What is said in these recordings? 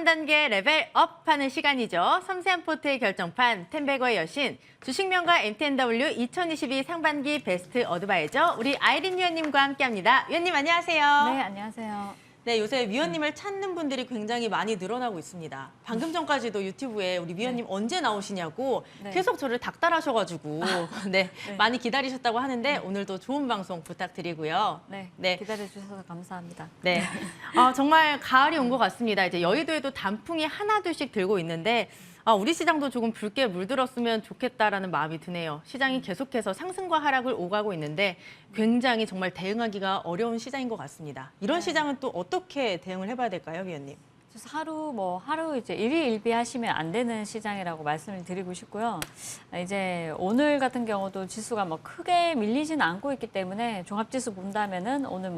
한 단계 레벨업하는 시간이죠. 섬세한 포트의 결정판, 텐베거의 여신, 주식명가 MTNW 2022 상반기 베스트 어드바이저 우리 아이린 위원님과 함께합니다. 위원님 안녕하세요. 네, 안녕하세요. 네, 요새 위원님을 찾는 분들이 굉장히 많이 늘어나고 있습니다. 방금 전까지도 유튜브에 우리 위원님 언제 나오시냐고 계속 저를 닥달하셔가지고 네, 많이 기다리셨다고 하는데 오늘도 좋은 방송 부탁드리고요. 네, 기다려주셔서 감사합니다. 네, 정말 가을이 온 것 같습니다. 이제 여의도에도 단풍이 하나둘씩 들고 있는데 우리 시장도 조금 붉게 물들었으면 좋겠다라는 마음이 드네요. 시장이 계속해서 상승과 하락을 오가고 있는데 굉장히 정말 대응하기가 어려운 시장인 것 같습니다. 이런 시장은 또 어떻게 대응을 해봐야 될까요, 위원님? 그래서 하루 이제 일희일비하시면 안 되는 시장이라고 말씀을 드리고 싶고요. 이제 오늘 같은 경우도 지수가 크게 밀리지는 않고 있기 때문에 종합지수 본다면은 오늘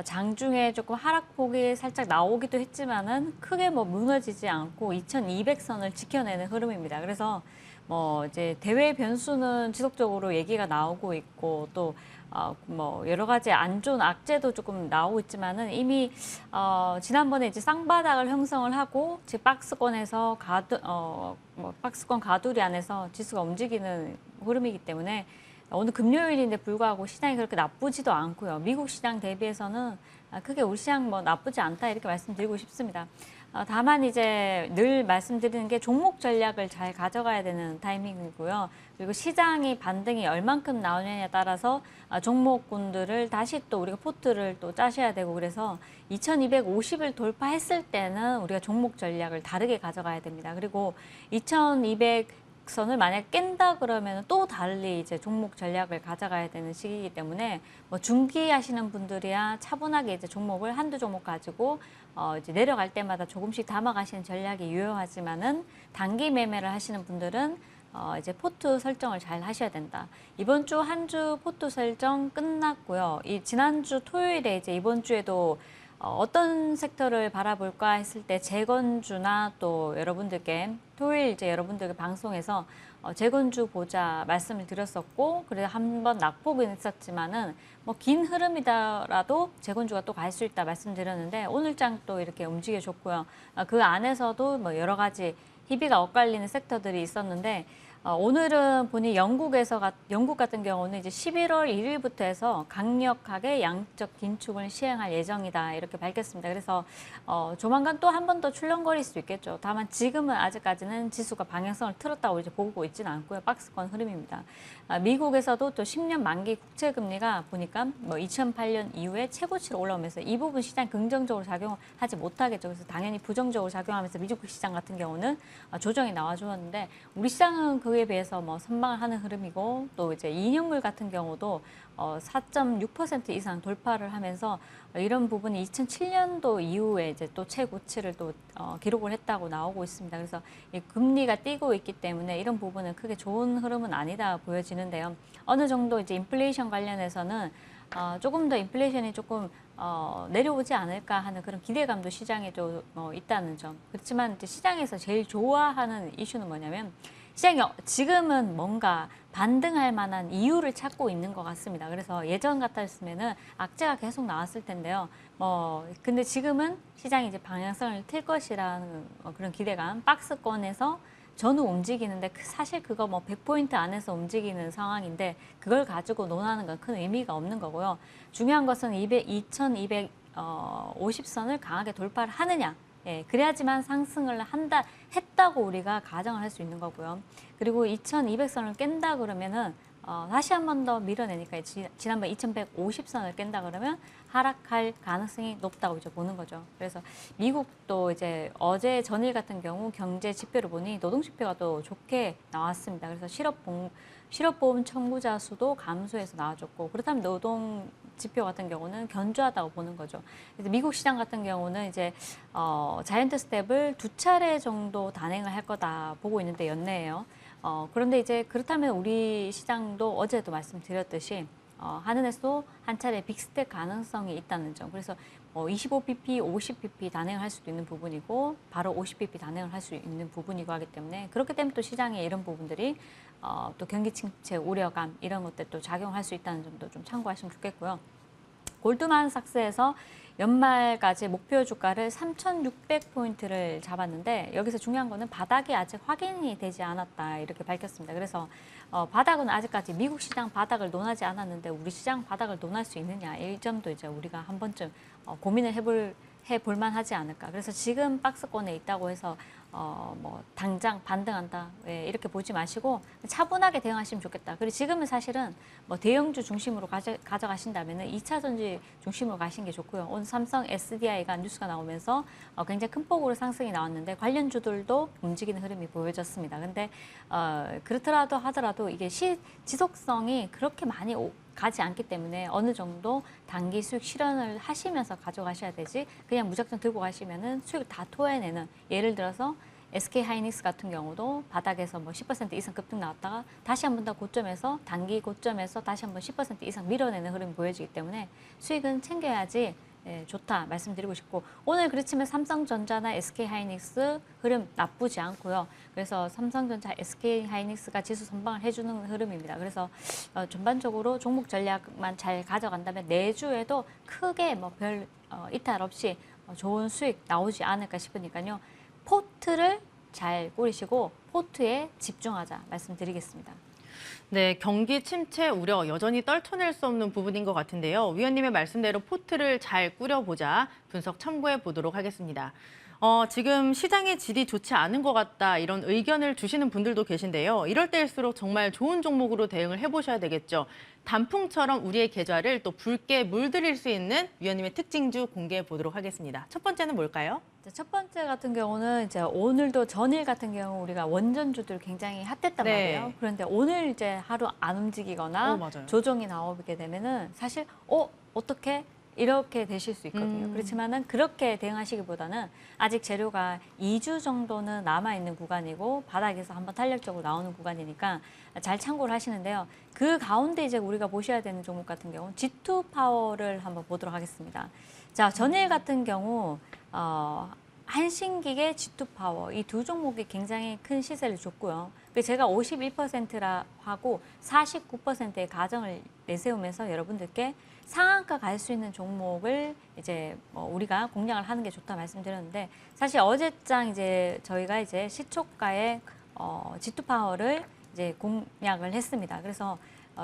장중에 조금 하락폭이 살짝 나오기도 했지만은 크게 무너지지 않고 2200선을 지켜내는 흐름입니다. 그래서 이제 대외 변수는 지속적으로 얘기가 나오고 있고 또 여러 가지 안 좋은 악재도 조금 나오고 있지만은 이미 지난번에 이제 쌍바닥을 형성을 하고 지금 박스권에서 박스권 가두리 안에서 지수가 움직이는 흐름이기 때문에 오늘 금요일인데 불구하고 시장이 그렇게 나쁘지도 않고요. 미국 시장 대비해서는 크게 우리 시장 나쁘지 않다 이렇게 말씀드리고 싶습니다. 다만 이제 늘 말씀드리는 게 종목 전략을 잘 가져가야 되는 타이밍이고요. 그리고 시장이 반등이 얼만큼 나오느냐에 따라서 종목군들을 다시 또 우리가 포트를 또 짜셔야 되고 그래서 2250을 돌파했을 때는 우리가 종목 전략을 다르게 가져가야 됩니다. 그리고 2200선을 만약 깬다 그러면 또 달리 이제 종목 전략을 가져가야 되는 시기이기 때문에 중기 하시는 분들이야 차분하게 이제 종목을 한두 종목 가지고 이제 내려갈 때마다 조금씩 담아가시는 전략이 유효하지만은 단기 매매를 하시는 분들은 이제 포트 설정을 잘 하셔야 된다. 이번 주 한 주 포트 설정 끝났고요. 지난주 토요일에 이제 이번 주에도 어떤 섹터를 바라볼까 했을 때 재건주나 또 여러분들께 토요일 이제 여러분들께 방송에서 재건주 보자 말씀을 드렸었고 그래서 한번 낙폭은 있었지만은 긴 흐름이더라도 재건주가 또 갈 수 있다 말씀드렸는데 오늘장 또 이렇게 움직여줬고요. 그 안에서도 여러 가지 희비가 엇갈리는 섹터들이 있었는데 오늘은 보니 영국 같은 경우는 이제 11월 1일부터 해서 강력하게 양적 긴축을 시행할 예정이다 이렇게 밝혔습니다. 그래서 조만간 또 한 번 더 출렁거릴 수 있겠죠. 다만 지금은 아직까지는 지수가 방향성을 틀었다고 이제 보고 있지는 않고요. 박스권 흐름입니다. 미국에서도 또 10년 만기 국채 금리가 보니까 2008년 이후에 최고치로 올라오면서 이 부분 시장 긍정적으로 작용하지 못하겠죠. 그래서 당연히 부정적으로 작용하면서 미국 시장 같은 경우는 조정이 나와주었는데 우리 시장은 그에 비해서 선방을 하는 흐름이고 또 이제 2년물 같은 경우도 4.6% 이상 돌파를 하면서 이런 부분이 2007년도 이후에 이제 또 최고치를 또 기록을 했다고 나오고 있습니다. 그래서 이 금리가 뛰고 있기 때문에 이런 부분은 크게 좋은 흐름은 아니다 보여지는데요. 어느 정도 이제 인플레이션 관련해서는 조금 더 인플레이션이 조금 내려오지 않을까 하는 그런 기대감도 시장에 좀 있다는 점. 그렇지만 이제 시장에서 제일 좋아하는 이슈는 뭐냐면 시장이 지금은 뭔가 반등할 만한 이유를 찾고 있는 것 같습니다. 그래서 예전 같았으면은 악재가 계속 나왔을 텐데요. 근데 지금은 시장이 이제 방향성을 틀 것이라는 그런 기대감, 박스권에서 전후 움직이는데 사실 그거 100포인트 안에서 움직이는 상황인데 그걸 가지고 논하는 건 큰 의미가 없는 거고요. 중요한 것은 2250선을 강하게 돌파를 하느냐. 예, 그래야지만 상승을 했다고 우리가 가정을 할 수 있는 거고요. 그리고 2200선을 깬다 그러면은 다시 한 번 더 밀어내니까 지난번 2150선을 깬다 그러면 하락할 가능성이 높다고 이제 보는 거죠. 그래서 미국도 이제 어제 전일 같은 경우 경제 지표를 보니 노동 지표가 또 좋게 나왔습니다. 그래서 실업보험 청구자 수도 감소해서 나와줬고 그렇다면 노동 지표 같은 경우는 견조하다고 보는 거죠. 그래서 미국 시장 같은 경우는 이제 자이언트 스텝을 2차례 정도 단행을 할 거다 보고 있는데 연내에요. 그런데 이제 그렇다면 우리 시장도 어제도 말씀드렸듯이 한은에서도 한 차례 빅스텝 가능성이 있다는 점. 그래서 25pp, 50pp 단행을 할 수도 있는 부분이고 바로 50pp 단행을 할 수 있는 부분이고 하기 때문에 그렇기 때문에 또 시장에 이런 부분들이 또 경기 침체 우려감 이런 것들 또 작용할 수 있다는 점도 좀 참고하시면 좋겠고요. 골드만삭스에서 연말까지 목표 주가를 3,600포인트를 잡았는데 여기서 중요한 거는 바닥이 아직 확인이 되지 않았다 이렇게 밝혔습니다. 그래서 바닥은 아직까지 미국 시장 바닥을 논하지 않았는데 우리 시장 바닥을 논할 수 있느냐 이 점도 이제 우리가 한 번쯤 고민을 해볼 만하지 않을까. 그래서 지금 박스권에 있다고 해서 뭐 당장 반등한다 이렇게 보지 마시고 차분하게 대응하시면 좋겠다. 그리고 지금은 사실은 뭐 대형주 중심으로 가져가신다면은 2차 전지 중심으로 가시는 게 좋고요. 오늘 삼성 SDI가 뉴스가 나오면서 굉장히 큰 폭으로 상승이 나왔는데 관련주들도 움직이는 흐름이 보여졌습니다. 근데 그렇더라도 하더라도 이게 지속성이 그렇게 많이 가지 않기 때문에 어느 정도 단기 수익 실현을 하시면서 가져가셔야 되지 그냥 무작정 들고 가시면은 수익을 다 토해내는 예를 들어서 SK 하이닉스 같은 경우도 바닥에서 뭐 10% 이상 급등 나왔다가 다시 한 번 더 고점에서 단기 고점에서 다시 한 번 10% 이상 밀어내는 흐름이 보여지기 때문에 수익은 챙겨야지 좋다 말씀드리고 싶고 오늘 그렇지만 삼성전자나 SK 하이닉스 흐름 나쁘지 않고요. 그래서 삼성전자, SK 하이닉스가 지수 선방을 해주는 흐름입니다. 그래서 전반적으로 종목 전략만 잘 가져간다면 내주에도 크게 뭐 별 이탈 없이 좋은 수익 나오지 않을까 싶으니까요. 포트를 잘 꾸리시고 포트에 집중하자 말씀드리겠습니다. 네, 경기 침체 우려 여전히 떨쳐낼 수 없는 부분인 것 같은데요. 위원님의 말씀대로 포트를 잘 꾸려보자 분석 참고해 보도록 하겠습니다. 지금 시장의 질이 좋지 않은 것 같다 이런 의견을 주시는 분들도 계신데요. 이럴 때일수록 정말 좋은 종목으로 대응을 해보셔야 되겠죠. 단풍처럼 우리의 계좌를 또 붉게 물들일 수 있는 위원님의 특징주 공개해 보도록 하겠습니다. 첫 번째는 뭘까요? 첫 번째 같은 경우는 이제 오늘도 전일 같은 경우 우리가 원전주들 굉장히 핫했단 네. 말이에요. 그런데 오늘 이제 하루 안 움직이거나 맞아요. 조정이 나오게 되면은 사실 어떻게 이렇게 되실 수 있거든요. 그렇지만은 그렇게 대응하시기보다는 아직 재료가 2주 정도는 남아 있는 구간이고 바닥에서 한번 탄력적으로 나오는 구간이니까 잘 참고를 하시는데요. 그 가운데 이제 우리가 보셔야 되는 종목 같은 경우는 G2 파워를 한번 보도록 하겠습니다. 자, 전일 같은 경우 한신기계, G2 파워 이 두 종목이 굉장히 큰 시세를 줬고요. 제가 51%라 하고 49%의 가정을 내세우면서 여러분들께 상한가 갈 수 있는 종목을 이제 우리가 공략을 하는 게 좋다 말씀드렸는데 사실 어제장 이제 저희가 이제 시초가의 G2 파워를 이제 공략을 했습니다. 그래서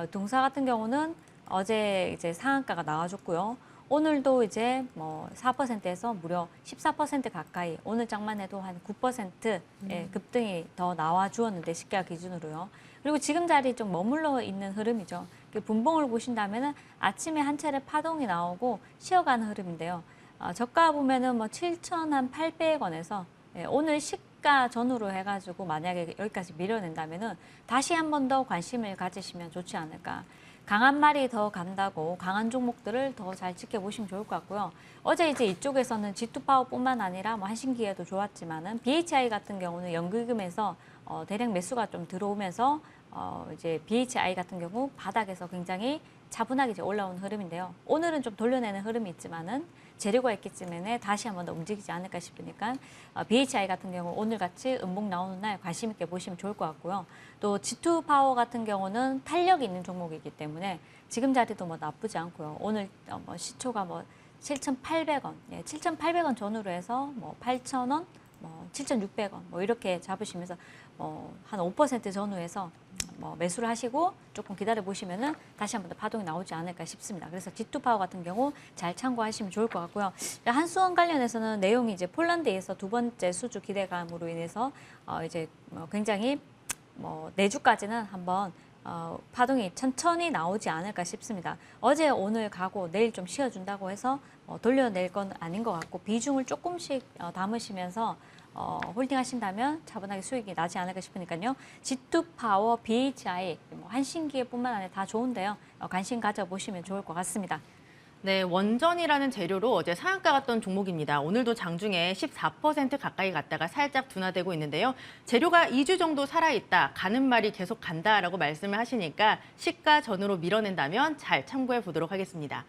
동사 같은 경우는 어제 이제 상한가가 나와줬고요. 오늘도 이제 뭐 4%에서 무려 14% 가까이 오늘 장만 해도 한 9%의 급등이 더 나와 주었는데 시가 기준으로요. 그리고 지금 자리 좀 머물러 있는 흐름이죠. 분봉을 보신다면은 아침에 한 차례 파동이 나오고 쉬어가는 흐름인데요. 저가 보면은 뭐 7,800원에서 오늘 시가 전후로 해가지고 만약에 여기까지 밀어낸다면은 다시 한 번 더 관심을 가지시면 좋지 않을까. 강한 말이 더 간다고 강한 종목들을 더 잘 지켜보시면 좋을 것 같고요. 어제 이제 이쪽에서는 G2 파워뿐만 아니라 뭐 한신기계도 좋았지만은 BHI 같은 경우는 연기금에서 대량 매수가 좀 들어오면서 이제 BHI 같은 경우 바닥에서 굉장히 차분하게 이제 올라오는 흐름인데요. 오늘은 좀 돌려내는 흐름이 있지만은 재료가 있기 때문에 다시 한 번 더 움직이지 않을까 싶으니까 BHI 같은 경우 오늘 같이 음봉 나오는 날 관심 있게 보시면 좋을 것 같고요. 또 G2 파워 같은 경우는 탄력이 있는 종목이기 때문에 지금 자리도 뭐 나쁘지 않고요. 오늘 뭐 시초가 뭐 7,800원, 7,800원 전후로 해서 뭐 8,000원, 뭐 7,600원 뭐 이렇게 잡으시면서 한 5% 전후에서 매수를 하시고 조금 기다려 보시면은 다시 한 번 더 파동이 나오지 않을까 싶습니다. 그래서 G2 파워 같은 경우 잘 참고하시면 좋을 것 같고요. 한수원 관련해서는 내용이 이제 폴란드에서 두 번째 수주 기대감으로 인해서 이제 굉장히 내주까지는 한번 파동이 천천히 나오지 않을까 싶습니다. 어제 오늘 가고 내일 좀 쉬어준다고 해서 돌려낼 건 아닌 것 같고 비중을 조금씩 담으시면서 홀딩 하신다면 차분하게 수익이 나지 않을까 싶으니까요. G2 파워, BHI, 한신기계뿐만 아니라 다 좋은데요. 관심 가져보시면 좋을 것 같습니다. 네, 원전이라는 재료로 어제 상한가 갔던 종목입니다. 오늘도 장중에 14% 가까이 갔다가 살짝 둔화되고 있는데요. 재료가 2주 정도 살아있다, 가는 말이 계속 간다라고 말씀을 하시니까 시가 전으로 밀어낸다면 잘 참고해 보도록 하겠습니다.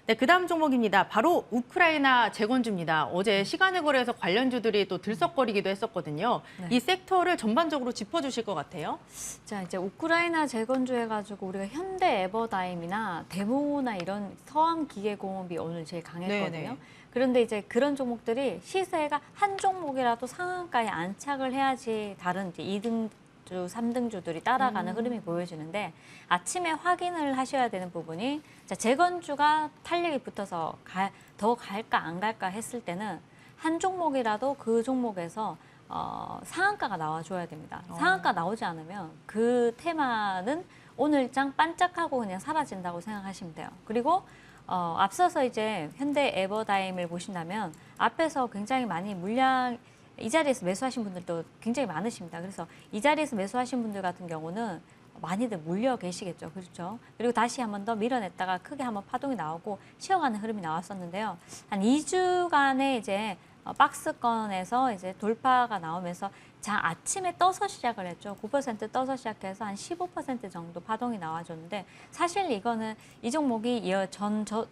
네, 그다음 종목입니다. 바로 우크라이나 재건주입니다. 어제 시간을 거래해서 관련주들이 또 들썩거리기도 했었거든요. 네. 이 섹터를 전반적으로 짚어주실 것 같아요. 자, 이제 우크라이나 재건주 해가지고 우리가 현대 에버다임이나 데모나 이런 서암기계공업이 오늘 제일 강했거든요. 네네. 그런데 이제 그런 종목들이 시세가 한 종목이라도 상한가에 안착을 해야지 다른 이제 2등주, 3등주들이 따라가는 흐름이 보여지는데 아침에 확인을 하셔야 되는 부분이 자, 재건주가 탄력이 붙어서 더 갈까 안 갈까 했을 때는 한 종목이라도 그 종목에서 상한가가 나와줘야 됩니다. 상한가 나오지 않으면 그 테마는 오늘장 반짝하고 그냥 사라진다고 생각하시면 돼요. 그리고 앞서서 이제 현대 에버다임을 보신다면 앞에서 굉장히 많이 물량 이 자리에서 매수하신 분들도 굉장히 많으십니다. 그래서 이 자리에서 매수하신 분들 같은 경우는 많이들 물려 계시겠죠. 그렇죠. 그리고 다시 한 번 더 밀어냈다가 크게 한번 파동이 나오고 쉬어가는 흐름이 나왔었는데요. 한 2주간의 이제 박스권에서 이제 돌파가 나오면서 아침에 떠서 시작을 했죠. 9% 떠서 시작해서 한 15% 정도 파동이 나와줬는데 사실 이거는 이 종목이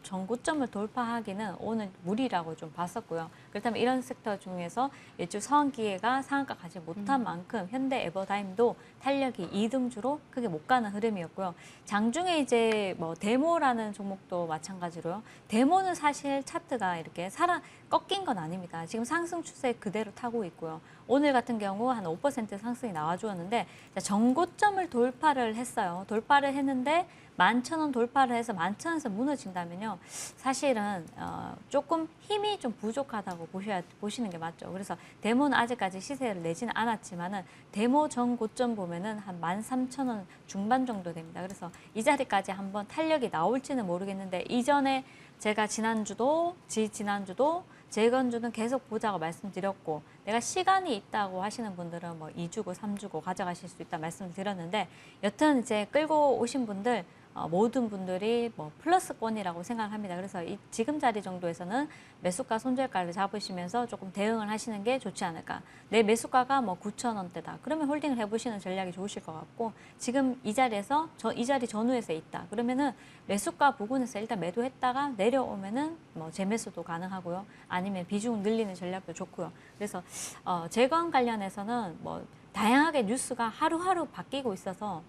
전고점을 돌파하기는 오늘 무리라고 좀 봤었고요. 그렇다면 이런 섹터 중에서 일주 서한기회가 상한가 가지 못한 만큼 현대 에버다임도 탄력이 2등주로 크게 못 가는 흐름이었고요. 장중에 이제 뭐 데모라는 종목도 마찬가지로요. 데모는 사실 차트가 이렇게 꺾인 건 아닙니다. 지금 상승 추세 그대로 타고 있고요. 오늘 같은 경우 한 5% 상승이 나와주었는데 전고점을 돌파를 했어요. 돌파를 했는데 11,000원 돌파를 해서 11,000원에서 무너진다면요. 사실은 조금 힘이 좀 부족하다고 보시는 게 맞죠. 그래서 데모는 아직까지 시세를 내지는 않았지만은 데모 전 고점 보면은 한 13,000원 중반 정도 됩니다. 그래서 이 자리까지 한번 탄력이 나올지는 모르겠는데 이전에 제가 지난주도 재건주는 계속 보자고 말씀드렸고 내가 시간이 있다고 하시는 분들은 뭐 2주고 3주고 가져가실 수 있다 말씀을 드렸는데 여튼 이제 끌고 오신 분들 모든 분들이 뭐 플러스권이라고 생각합니다. 그래서 지금 자리 정도에서는 매수가 손절가를 잡으시면서 조금 대응을 하시는 게 좋지 않을까. 내 매수가가 뭐 9,000원대다. 그러면 홀딩을 해보시는 전략이 좋으실 것 같고 지금 이 자리에서 이 자리 전후에서 있다. 그러면은 매수가 부근에서 일단 매도했다가 내려오면은 뭐 재매수도 가능하고요. 아니면 비중 늘리는 전략도 좋고요. 그래서 재건 관련해서는 뭐 다양하게 뉴스가 하루하루 바뀌고 있어서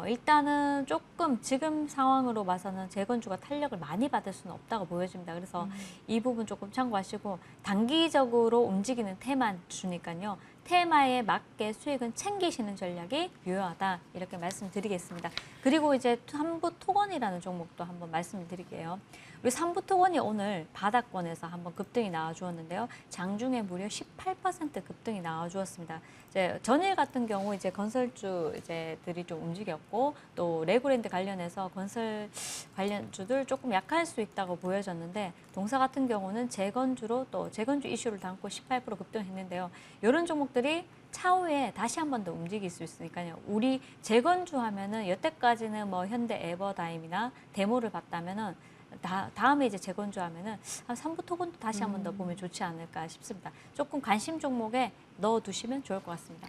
일단은 조금 지금 상황으로 봐서는 재건주가 탄력을 많이 받을 수는 없다고 보여집니다. 그래서 이 부분 조금 참고하시고 단기적으로 움직이는 테마주니까요. 테마에 맞게 수익은 챙기시는 전략이 유효하다 이렇게 말씀드리겠습니다. 그리고 이제 삼부토건이라는 종목도 한번 말씀드릴게요. 우리 삼부토건이 오늘 바닥권에서 한번 급등이 나와주었는데요. 장중에 무려 18% 급등이 나와주었습니다. 이제 전일 같은 경우 이제 건설주들이 좀 움직였고 또 레고랜드 관련해서 건설 관련주들 조금 약할 수 있다고 보여졌는데 동사 같은 경우는 재건주로 또 재건주 이슈를 담고 18% 급등했는데요. 이런 종목들이 차후에 다시 한 번 더 움직일 수 있으니까요. 우리 재건주 하면은 여태까지는 뭐 현대 에버다임이나 데모를 봤다면은 다음에 이제 재건주 하면은 한 3부 토건도 다시 한 번 더 보면 좋지 않을까 싶습니다. 조금 관심 종목에 넣어두시면 좋을 것 같습니다.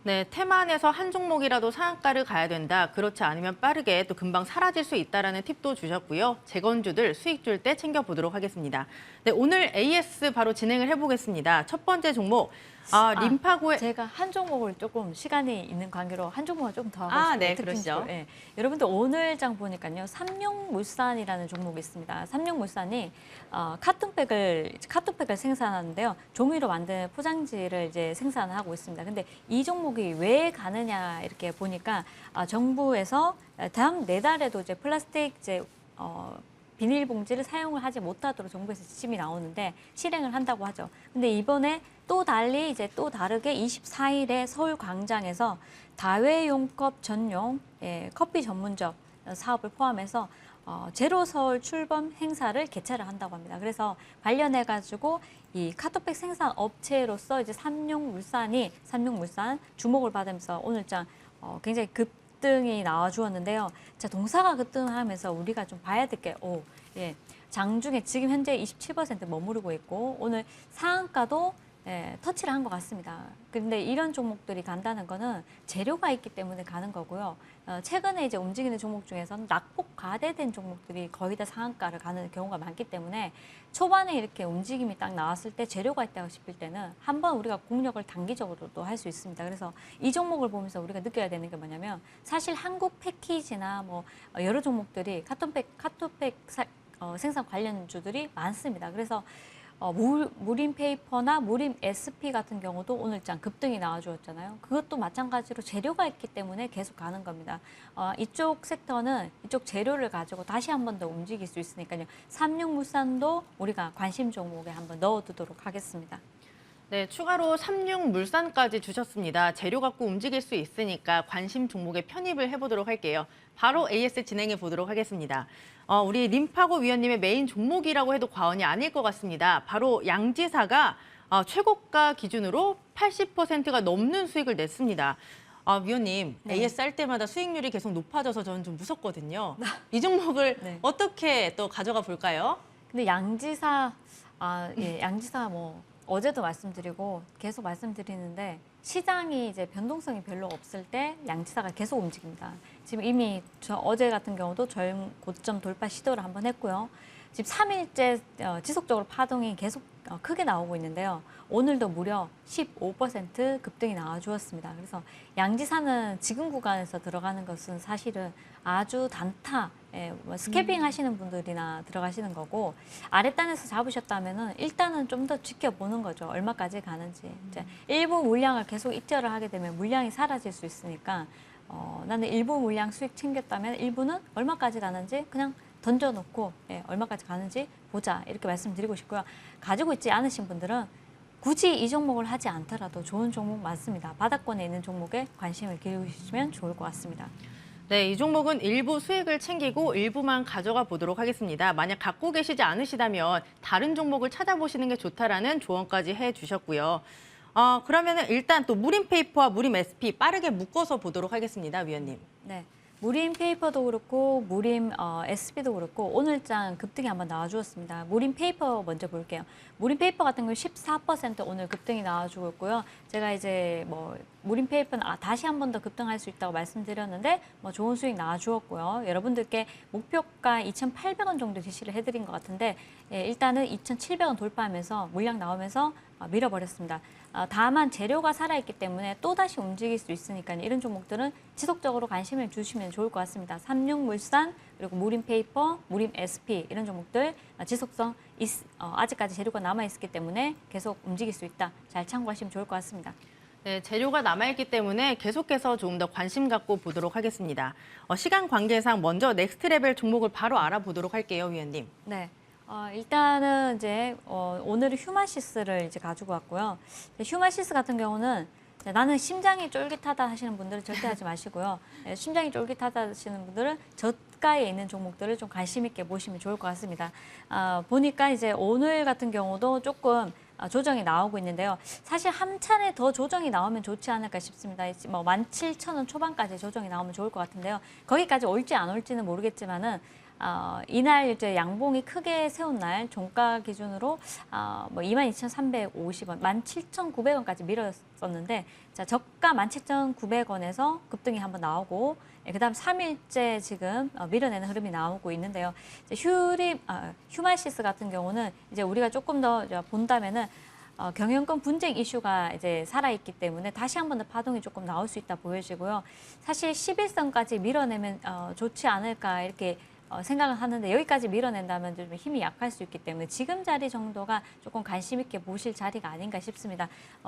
네, 테마 안에서 한 종목이라도 상한가를 가야 된다. 그렇지 않으면 빠르게 또 금방 사라질 수 있다라는 팁도 주셨고요. 재건주들 수익 줄 때 챙겨보도록 하겠습니다. 네, 오늘 AS 바로 진행을 해보겠습니다. 첫 번째 종목, 림파고의 제가 한 종목을 조금 시간이 있는 관계로 한 종목을 조금 더 하고 싶어요. 네, 특징 그러시죠. 예. 여러분들 오늘 장 보니까요. 삼룡물산이라는 종목이 있습니다. 삼룡물산이 카톤백을 생산하는데요. 종이로 만든 포장지를 이제 생산하고 있습니다. 근데 이 종목이 왜 가느냐 이렇게 보니까 정부에서 다음 4달에도 이제 플라스틱 비닐봉지를 사용을 하지 못하도록 정부에서 지침이 나오는데 실행을 한다고 하죠. 근데 이번에 또 달리 또 다르게 24일에 서울 광장에서 다회용컵 전용 커피 전문점 사업을 포함해서 제로 서울 출범 행사를 개최를 한다고 합니다. 그래서 관련해 가지고 이 카토백 생산 업체로서 이제 삼룡물산 주목을 받으면서 오늘장 굉장히 급등이 나와 주었는데요. 자, 동사가 급등하면서 우리가 좀 봐야 될 게 장중에 지금 현재 27% 머무르고 있고 오늘 상한가도 터치를 한 것 같습니다. 그런데 이런 종목들이 간다는 거는 재료가 있기 때문에 가는 거고요. 최근에 이제 움직이는 종목 중에서는 낙폭 과대된 종목들이 거의 다 상한가를 가는 경우가 많기 때문에 초반에 이렇게 움직임이 딱 나왔을 때 재료가 있다고 싶을 때는 한번 우리가 공략을 단기적으로도 할 수 있습니다. 그래서 이 종목을 보면서 우리가 느껴야 되는 게 뭐냐면 사실 한국 패키지나 뭐 여러 종목들이 카톡팩 생산 관련주들이 많습니다. 그래서 무림 페이퍼나 무림 SP 같은 경우도 오늘장 급등이 나와주었잖아요. 그것도 마찬가지로 재료가 있기 때문에 계속 가는 겁니다. 이쪽 섹터는 이쪽 재료를 가지고 다시 한 번 더 움직일 수 있으니까요. 삼육물산도 우리가 관심 종목에 한번 넣어두도록 하겠습니다. 네, 추가로 삼육물산까지 주셨습니다. 재료 갖고 움직일 수 있으니까 관심 종목에 편입을 해보도록 할게요. 바로 AS 진행해 보도록 하겠습니다. 우리 님파고 위원님의 메인 종목이라고 해도 과언이 아닐 것 같습니다. 바로 양지사가 최고가 기준으로 80%가 넘는 수익을 냈습니다. 위원님, 네. AS 할 때마다 수익률이 계속 높아져서 저는 좀 무섭거든요. 이 종목을 네. 어떻게 또 가져가 볼까요? 근데 양지사, 양지사 뭐 어제도 말씀드리고 계속 말씀드리는데 시장이 이제 변동성이 별로 없을 때 양지사가 계속 움직입니다. 지금 이미 어제 같은 경우도 저희 고점 돌파 시도를 한번 했고요. 지금 3일째 지속적으로 파동이 계속 크게 나오고 있는데요. 오늘도 무려 15% 급등이 나와주었습니다. 그래서 양지사는 지금 구간에서 들어가는 것은 사실은 아주 단타, 스캐빙 하시는 분들이나 들어가시는 거고 아랫단에서 잡으셨다면은 일단은 좀 더 지켜보는 거죠. 얼마까지 가는지. 이제 일부 물량을 계속 입절을 하게 되면 물량이 사라질 수 있으니까 나는 일부 물량 수익 챙겼다면 일부는 얼마까지 가는지 그냥 던져놓고 얼마까지 가는지 보자 이렇게 말씀드리고 싶고요. 가지고 있지 않으신 분들은 굳이 이 종목을 하지 않더라도 좋은 종목 많습니다. 바닥권에 있는 종목에 관심을 기울이시면 좋을 것 같습니다. 네, 이 종목은 일부 수익을 챙기고 일부만 가져가 보도록 하겠습니다. 만약 갖고 계시지 않으시다면 다른 종목을 찾아보시는 게 좋다라는 조언까지 해주셨고요. 그러면 일단 또 무림페이퍼와 무림 SP 빠르게 묶어서 보도록 하겠습니다, 위원님. 네. 무림 페이퍼도 그렇고 무림 SP도 그렇고 오늘장 급등이 한번 나와주었습니다. 무림 페이퍼 먼저 볼게요. 무림 페이퍼 같은 경우 14% 오늘 급등이 나와주고 있고요. 제가 이제 뭐 무림 페이퍼는 다시 한 번 더 급등할 수 있다고 말씀드렸는데 뭐 좋은 수익 나와주었고요. 여러분들께 목표가 2,800원 정도 제시를 해드린 것 같은데 일단은 2,700원 돌파하면서 물량 나오면서 밀어버렸습니다. 다만 재료가 살아있기 때문에 또다시 움직일 수 있으니까 이런 종목들은 지속적으로 관심을 주시면 좋을 것 같습니다. 삼육물산, 그리고 무림페이퍼, 무림 SP 이런 종목들 지속성 아직까지 재료가 남아있기 때문에 계속 움직일 수 있다. 잘 참고하시면 좋을 것 같습니다. 네, 재료가 남아있기 때문에 계속해서 조금 더 관심 갖고 보도록 하겠습니다. 시간 관계상 먼저 넥스트레벨 종목을 바로 알아보도록 할게요, 위원님. 네. 일단은 이제 오늘은 휴마시스를 이제 가지고 왔고요. 휴마시스 같은 경우는 나는 심장이 쫄깃하다 하시는 분들은 절대 하지 마시고요. 심장이 쫄깃하다 하시는 분들은 저가에 있는 종목들을 좀 관심 있게 보시면 좋을 것 같습니다. 보니까 이제 오늘 같은 경우도 조금 조정이 나오고 있는데요. 사실 한 차례 더 조정이 나오면 좋지 않을까 싶습니다. 뭐 17,000원 초반까지 조정이 나오면 좋을 것 같은데요. 거기까지 올지 안 올지는 모르겠지만은 이날 이제 양봉이 크게 세운 날 종가 기준으로 뭐 22,350원, 17,900원까지 밀었었는데 자 저가 17,900원에서 급등이 한번 나오고 그다음 3일째 지금 밀어내는 흐름이 나오고 있는데요. 휴마시스 같은 경우는 이제 우리가 조금 더 본다면은 경영권 분쟁 이슈가 이제 살아있기 때문에 다시 한 번 더 파동이 조금 나올 수 있다 보여지고요. 사실 11선까지 밀어내면 좋지 않을까 이렇게 생각을 하는데 여기까지 밀어낸다면 좀 힘이 약할 수 있기 때문에 지금 자리 정도가 조금 관심 있게 보실 자리가 아닌가 싶습니다.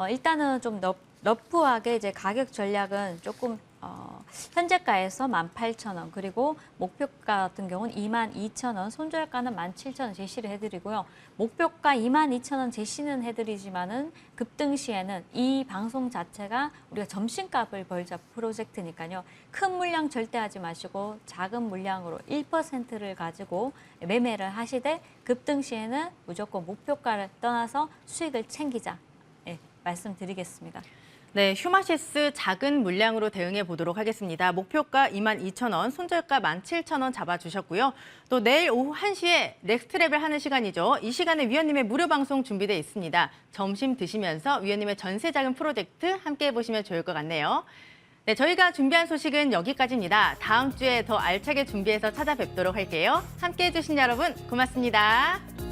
일단은 좀 러프하게 이제 가격 전략은 조금 현재가에서 18,000원 그리고 목표가 같은 경우는 22,000원, 손절가는 17,000원 제시를 해드리고요. 목표가 22,000원 제시는 해드리지만은 급등 시에는 이 방송 자체가 우리가 점심값을 벌자 프로젝트니까요. 큰 물량 절대 하지 마시고 작은 물량으로 1%를 가지고 매매를 하시되 급등 시에는 무조건 목표가를 떠나서 수익을 챙기자 말씀드리겠습니다. 네, 휴마시스 작은 물량으로 대응해 보도록 하겠습니다. 목표가 22,000원, 손절가 17,000원 잡아주셨고요. 또 내일 오후 1시에 넥스트랩을 하는 시간이죠. 이 시간에 위원님의 무료 방송 준비되어 있습니다. 점심 드시면서 위원님의 전세자금 프로젝트 함께 해보시면 좋을 것 같네요. 네, 저희가 준비한 소식은 여기까지입니다. 다음 주에 더 알차게 준비해서 찾아뵙도록 할게요. 함께 해주신 여러분 고맙습니다.